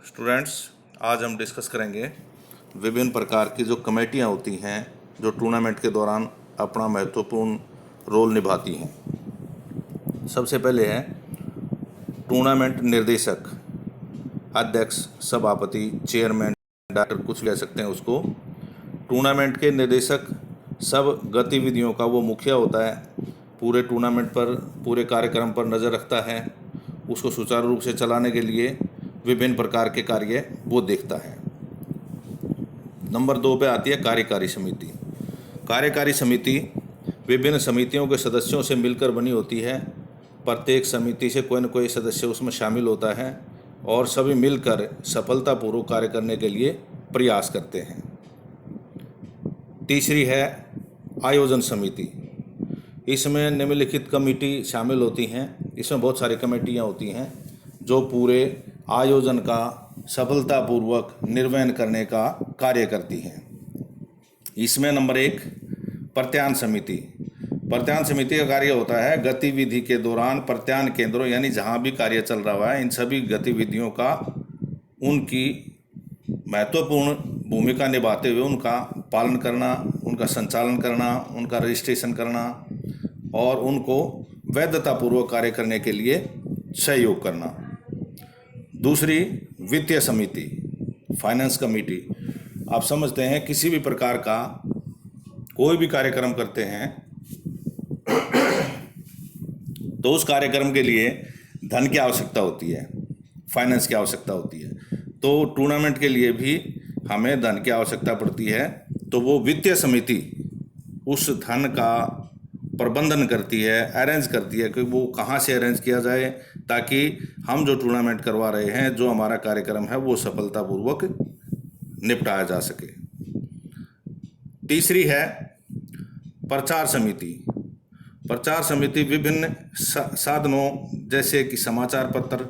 Students, आज हम discuss करेंगे विभिन्न प्रकार की जो कमेटियां होती हैं जो टूर्नामेंट के दौरान अपना महत्वपूर्ण रोल निभाती हैं। सबसे पहले है टूर्नामेंट निर्देशक, अध्यक्ष, सभापति, चेयरमैन, डायरेक्टर, कुछ कह सकते हैं उसको। टूर्नामेंट के निर्देशक सब गतिविधियों का वो मुखिया होता है, पूरे टूर्नामेंट पर, पूरे कार्यक्रम पर नज़र रखता है, उसको सुचारू रूप से चलाने के लिए विभिन्न प्रकार के कार्य वो देखता है। नंबर 2 पे आती है कार्यकारी समिति। कार्यकारी समिति विभिन्न समितियों के सदस्यों से मिलकर बनी होती है। प्रत्येक समिति से कोई न कोई सदस्य उसमें शामिल होता है और सभी मिलकर सफलतापूर्वक कार्य करने के लिए प्रयास करते हैं। तीसरी है आयोजन समिति। इसमें निम्नलिखित कमेटी शामिल होती हैं। इसमें बहुत सारी कमेटियां होती हैं जो पूरे आयोजन का सफलतापूर्वक निर्वहन करने का कार्य करती हैं। इसमें नंबर 1 प्रत्यान समिति। प्रत्यान समिति का कार्य होता है गतिविधि के दौरान प्रत्यान केंद्रों यानी जहाँ भी कार्य चल रहा है इन सभी गतिविधियों का उनकी महत्वपूर्ण भूमिका निभाते हुए उनका पालन करना, उनका संचालन करना, उनका रजिस्ट्रेशन करना और उनको वैधतापूर्वक कार्य करने के लिए सहयोग करना। दूसरी वित्तीय समिति, फाइनेंस कमेटी। आप समझते हैं किसी भी प्रकार का कोई भी कार्यक्रम करते हैं तो उस कार्यक्रम के लिए धन की आवश्यकता होती है, फाइनेंस की आवश्यकता होती है। तो टूर्नामेंट के लिए भी हमें धन की आवश्यकता पड़ती है, तो वो वित्तीय समिति उस धन का प्रबंधन करती है, अरेंज करती है कि वो कहाँ से अरेंज किया जाए ताकि हम जो टूर्नामेंट करवा रहे हैं, जो हमारा कार्यक्रम है, वो सफलतापूर्वक निपटाया जा सके। तीसरी है प्रचार समिति। प्रचार समिति विभिन्न साधनों जैसे कि समाचार पत्र,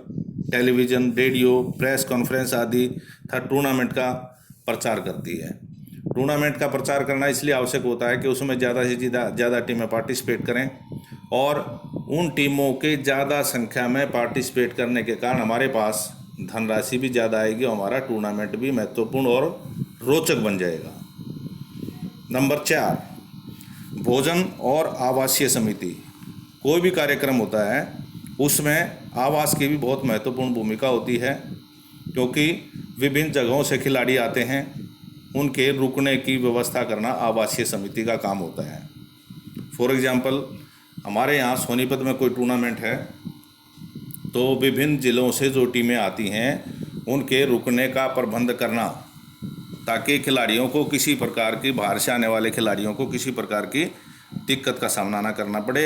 टेलीविज़न, रेडियो, प्रेस कॉन्फ्रेंस आदि तथा टूर्नामेंट का प्रचार करती है। टूर्नामेंट का प्रचार करना इसलिए आवश्यक होता है कि उसमें ज़्यादा से ज़्यादा टीमें पार्टिसिपेट करें और उन टीमों के ज़्यादा संख्या में पार्टिसिपेट करने के कारण हमारे पास धनराशि भी ज़्यादा आएगी और हमारा टूर्नामेंट भी महत्वपूर्ण और रोचक बन जाएगा। नंबर 4 भोजन और आवासीय समिति। कोई भी कार्यक्रम होता है उसमें आवास की भी बहुत महत्वपूर्ण भूमिका होती है क्योंकि विभिन्न जगहों से खिलाड़ी आते हैं, उनके रुकने की व्यवस्था करना आवासीय समिति का काम होता है। फॉर एग्जांपल, हमारे यहाँ सोनीपत में कोई टूर्नामेंट है तो विभिन्न ज़िलों से जो टीमें आती हैं उनके रुकने का प्रबंध करना ताकि खिलाड़ियों को किसी प्रकार की, बाहर से आने वाले खिलाड़ियों को किसी प्रकार की दिक्कत का सामना ना करना पड़े,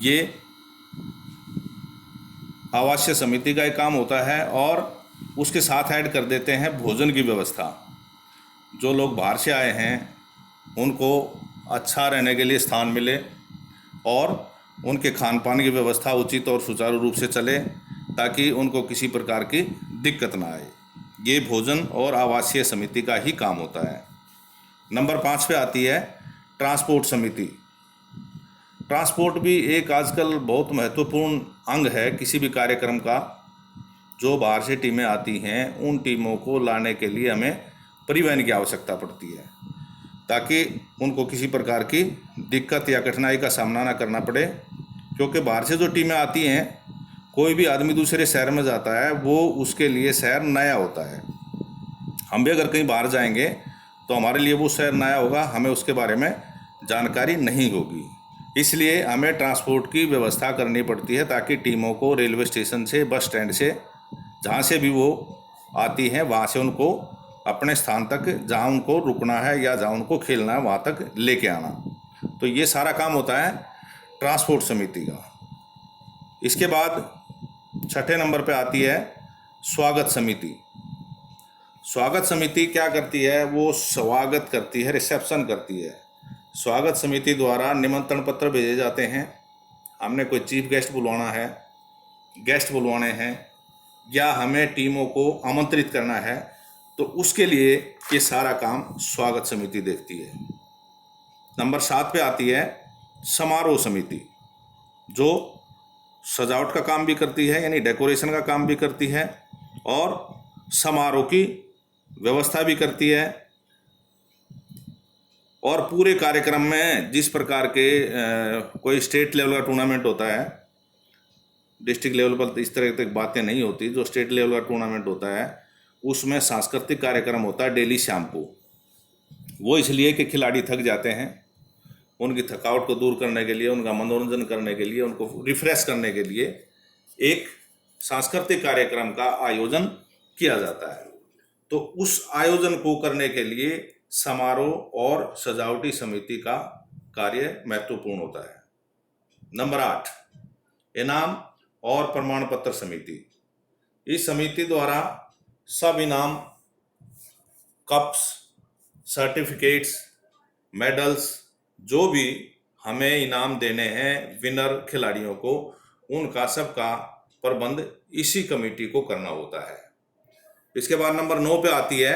ये आवासीय समिति का एक काम होता है। और उसके साथ ऐड कर देते हैं भोजन की व्यवस्था। जो लोग बाहर से आए हैं उनको अच्छा रहने के लिए स्थान मिले और उनके खान पान की व्यवस्था उचित और सुचारू रूप से चले ताकि उनको किसी प्रकार की दिक्कत ना आए। ये भोजन और आवासीय समिति का ही काम होता है। नंबर 5 पे आती है ट्रांसपोर्ट समिति। ट्रांसपोर्ट भी एक आजकल बहुत महत्वपूर्ण अंग है किसी भी कार्यक्रम का। जो बाहर से टीमें आती हैं उन टीमों को लाने के लिए हमें परिवहन की आवश्यकता पड़ती है ताकि उनको किसी प्रकार की दिक्कत या कठिनाई का सामना ना करना पड़े क्योंकि बाहर से जो टीमें आती हैं, कोई भी आदमी दूसरे शहर में जाता है वो उसके लिए शहर नया होता है। हम भी अगर कहीं बाहर जाएंगे तो हमारे लिए वो शहर नया होगा, हमें उसके बारे में जानकारी नहीं होगी। इसलिए हमें ट्रांसपोर्ट की व्यवस्था करनी पड़ती है ताकि टीमों को रेलवे स्टेशन से, बस स्टैंड से, जहाँ से भी वो आती हैं वहाँ से उनको अपने स्थान तक, जहाँ उनको रुकना है या जहाँ उनको खेलना है, वहाँ तक लेके आना। तो ये सारा काम होता है ट्रांसपोर्ट समिति का। इसके बाद 6ठे नंबर पे आती है स्वागत समिति। स्वागत समिति क्या करती है? वो स्वागत करती है, रिसेप्शन करती है। स्वागत समिति द्वारा निमंत्रण पत्र भेजे जाते हैं। हमने कोई चीफ गेस्ट बुलवाना है, गेस्ट बुलवाने हैं या हमें टीमों को आमंत्रित करना है, तो उसके लिए ये सारा काम स्वागत समिति देखती है। नंबर 7 पे आती है समारोह समिति, जो सजावट का काम भी करती है यानी डेकोरेशन का काम भी करती है और समारोह की व्यवस्था भी करती है और पूरे कार्यक्रम में जिस प्रकार के कोई स्टेट लेवल का टूर्नामेंट होता है, डिस्ट्रिक्ट लेवल पर इस तरह की बातें नहीं होती, जो स्टेट लेवल का टूर्नामेंट होता है उसमें सांस्कृतिक कार्यक्रम होता है डेली शाम को। वो इसलिए कि खिलाड़ी थक जाते हैं, उनकी थकावट को दूर करने के लिए, उनका मनोरंजन करने के लिए, उनको रिफ्रेश करने के लिए एक सांस्कृतिक कार्यक्रम का आयोजन किया जाता है। तो उस आयोजन को करने के लिए समारोह और सजावटी समिति का कार्य महत्वपूर्ण होता है। नंबर 8, इनाम और प्रमाण पत्र समिति। इस समिति द्वारा सब इनाम, कप्स, सर्टिफिकेट्स, मेडल्स, जो भी हमें इनाम देने हैं विनर खिलाड़ियों को, उनका सबका प्रबंध इसी कमेटी को करना होता है। इसके बाद नंबर 9 पे आती है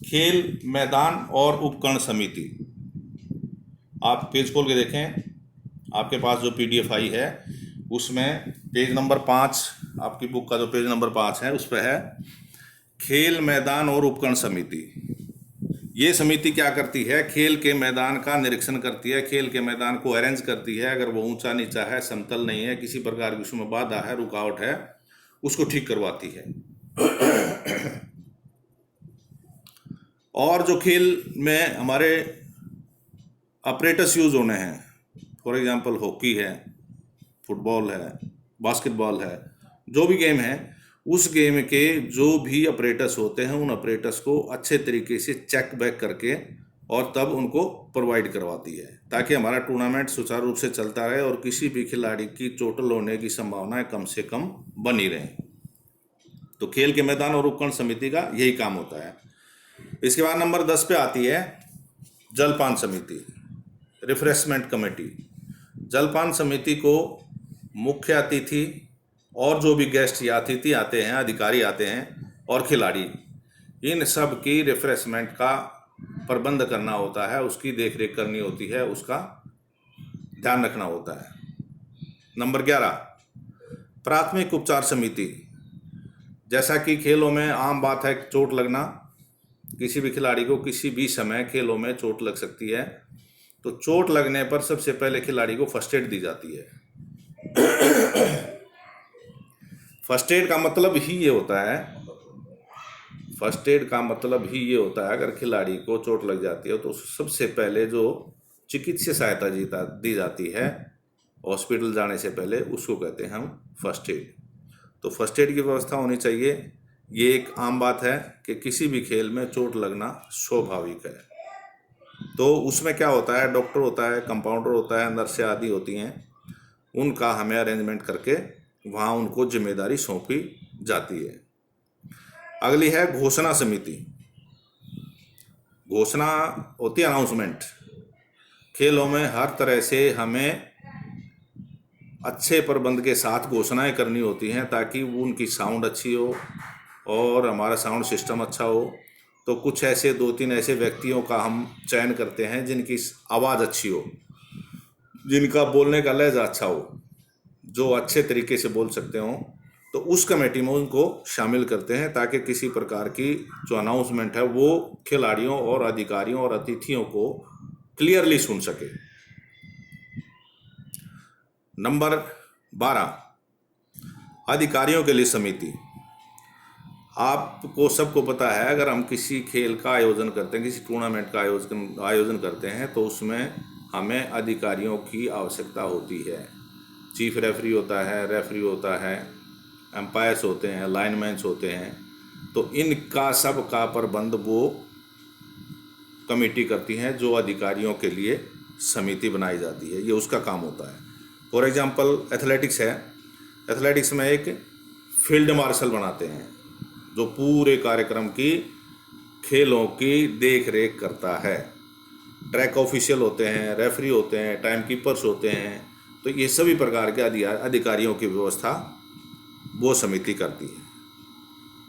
खेल मैदान और उपकरण समिति। आप पेज खोल के देखें, आपके पास जो PDF आई है उसमें पेज नंबर 5, आपकी बुक का जो पेज नंबर 5 है उस पर है खेल मैदान और उपकरण समिति। ये समिति क्या करती है? खेल के मैदान का निरीक्षण करती है, खेल के मैदान को अरेंज करती है। अगर वो ऊंचा नीचा है, समतल नहीं है, किसी प्रकार की उसमें बाधा है, रुकावट है, उसको ठीक करवाती है। और जो खेल में हमारे अपरेटस यूज होने हैं, फॉर एग्जांपल हॉकी है, फुटबॉल है, बास्केटबॉल है, जो भी गेम है, उस गेम के जो भी अपरेटस होते हैं उन अपरेटस को अच्छे तरीके से चेक बैक करके और तब उनको प्रोवाइड करवाती है, ताकि हमारा टूर्नामेंट सुचारू रूप से चलता रहे और किसी भी खिलाड़ी की चोट होने की संभावनाएं कम से कम बनी रहें। तो खेल के मैदान और उपकरण समिति का यही काम होता है। इसके बाद नंबर 10 पे आती है जलपान समिति, रिफ्रेशमेंट कमेटी। जलपान समिति को मुख्य अतिथि और जो भी गेस्ट या अतिथि आते हैं, अधिकारी आते हैं और खिलाड़ी, इन सब की रिफ्रेशमेंट का प्रबंध करना होता है, उसकी देखरेख करनी होती है, उसका ध्यान रखना होता है। नंबर 11, प्राथमिक उपचार समिति। जैसा कि खेलों में आम बात है चोट लगना, किसी भी खिलाड़ी को किसी भी समय खेलों में चोट लग सकती है। तो चोट लगने पर सबसे पहले खिलाड़ी को फर्स्ट एड दी जाती है। फर्स्ट एड का मतलब ही ये होता है, फर्स्ट एड का मतलब ही ये होता है, अगर खिलाड़ी को चोट लग जाती है तो सबसे पहले जो चिकित्सीय सहायता दी जाती है हॉस्पिटल जाने से पहले, उसको कहते हैं हम फर्स्ट एड। तो फर्स्ट एड की व्यवस्था होनी चाहिए। ये एक आम बात है कि किसी भी खेल में चोट लगना स्वाभाविक है। तो उसमें क्या होता है, डॉक्टर होता है, कंपाउंडर होता है, नर्सें आदि होती हैं, उनका हमें अरेंजमेंट करके वहाँ उनको जिम्मेदारी सौंपी जाती है। अगली है घोषणा समिति। घोषणा होती है अनाउंसमेंट। खेलों में हर तरह से हमें अच्छे प्रबंध के साथ घोषणाएं करनी होती हैं, ताकि उनकी साउंड अच्छी हो और हमारा साउंड सिस्टम अच्छा हो। तो कुछ ऐसे 2-3 ऐसे व्यक्तियों का हम चयन करते हैं जिनकी आवाज़ अच्छी हो, जिनका बोलने का लहजा अच्छा हो, जो अच्छे तरीके से बोल सकते हों। तो उस कमेटी में उनको शामिल करते हैं, ताकि किसी प्रकार की जो अनाउंसमेंट है वो खिलाड़ियों और अधिकारियों और अतिथियों को क्लियरली सुन सके। नंबर 12, अधिकारियों के लिए समिति। आपको सबको पता है, अगर हम किसी खेल का आयोजन करते हैं, किसी टूर्नामेंट का आयोजन करते हैं, तो उसमें हमें अधिकारियों की आवश्यकता होती है। चीफ रेफरी होता है, रेफरी होता है, एम्पायर्स होते हैं, लाइनमैन्स होते हैं। तो इनका सब का प्रबंध वो कमेटी करती हैं, जो अधिकारियों के लिए समिति बनाई जाती है, ये उसका काम होता है। फॉर एग्जांपल एथलेटिक्स है, एथलेटिक्स में एक फील्ड मार्शल बनाते हैं, जो पूरे कार्यक्रम की खेलों की देख रेख करता है। ट्रैक ऑफिशियल होते हैं, रेफरी होते हैं, टाइम कीपर्स होते हैं। तो ये सभी प्रकार के अधिकारियों की व्यवस्था वो समिति करती है।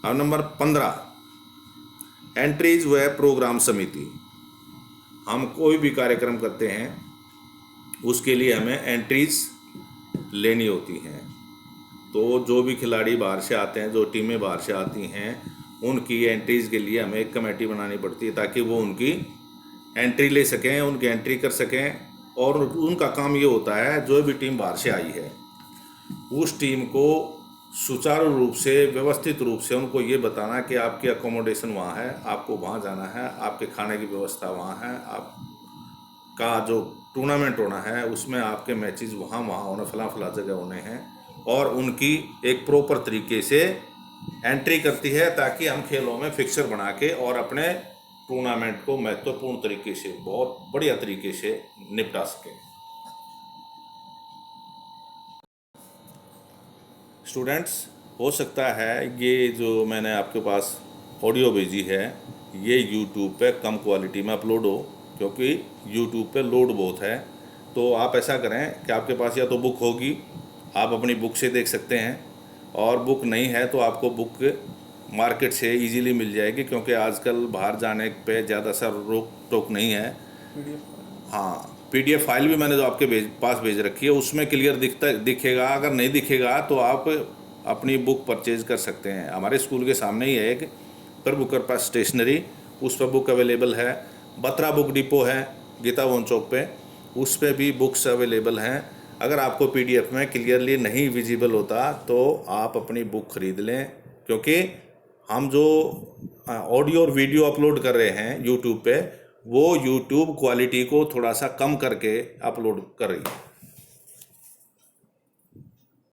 अब नंबर 15, एंट्रीज व प्रोग्राम समिति। हम कोई भी कार्यक्रम करते हैं उसके लिए हमें एंट्रीज लेनी होती हैं। तो जो भी खिलाड़ी बाहर से आते हैं, जो टीमें बाहर से आती हैं, उनकी एंट्रीज़ के लिए हमें एक कमेटी बनानी पड़ती है ताकि वो उनकी एंट्री ले सकें, उनकी एंट्री कर सकें। और उनका काम ये होता है, जो भी टीम बाहर से आई है उस टीम को सुचारू रूप से, व्यवस्थित रूप से उनको ये बताना कि आपकी अकोमोडेशन वहाँ है, आपको वहाँ जाना है, आपके खाने की व्यवस्था वहाँ है, आपका जो टूर्नामेंट होना है उसमें आपके मैचेस वहाँ होने, फला जगह होने हैं, और उनकी एक प्रॉपर तरीके से एंट्री करती है ताकि हम खेलों में फिक्सर बना के और अपने टूर्नामेंट को महत्वपूर्ण तरीके से, बहुत बढ़िया तरीके से निपटा सकें। स्टूडेंट्स, हो सकता है ये जो मैंने आपके पास ऑडियो भेजी है ये यूट्यूब पे कम क्वालिटी में अपलोड हो, क्योंकि यूट्यूब पे लोड बहुत है। तो आप ऐसा करें कि आपके पास या तो बुक होगी, आप अपनी बुक से देख सकते हैं, और बुक नहीं है तो आपको बुक मार्केट से इजीली मिल जाएगी, क्योंकि आजकल बाहर जाने पे ज़्यादा सा रोक टोक नहीं है। हाँ, PDF फाइल भी मैंने जो आपके पास भेज रखी है उसमें क्लियर दिखेगा। अगर नहीं दिखेगा तो आप अपनी बुक परचेज कर सकते हैं। हमारे स्कूल के सामने ही है एक प्रभु कृपा स्टेशनरी, उस पर बुक अवेलेबल है। बत्रा बुक डिपो है गीता भवन चौक पे, उस पर भी बुक्स अवेलेबल हैं। अगर आपको PDF में क्लियरली नहीं विजिबल होता तो आप अपनी बुक खरीद लें, क्योंकि हम जो ऑडियो और वीडियो अपलोड कर रहे हैं यूट्यूब पे, वो यूट्यूब क्वालिटी को थोड़ा सा कम करके अपलोड कर रही है।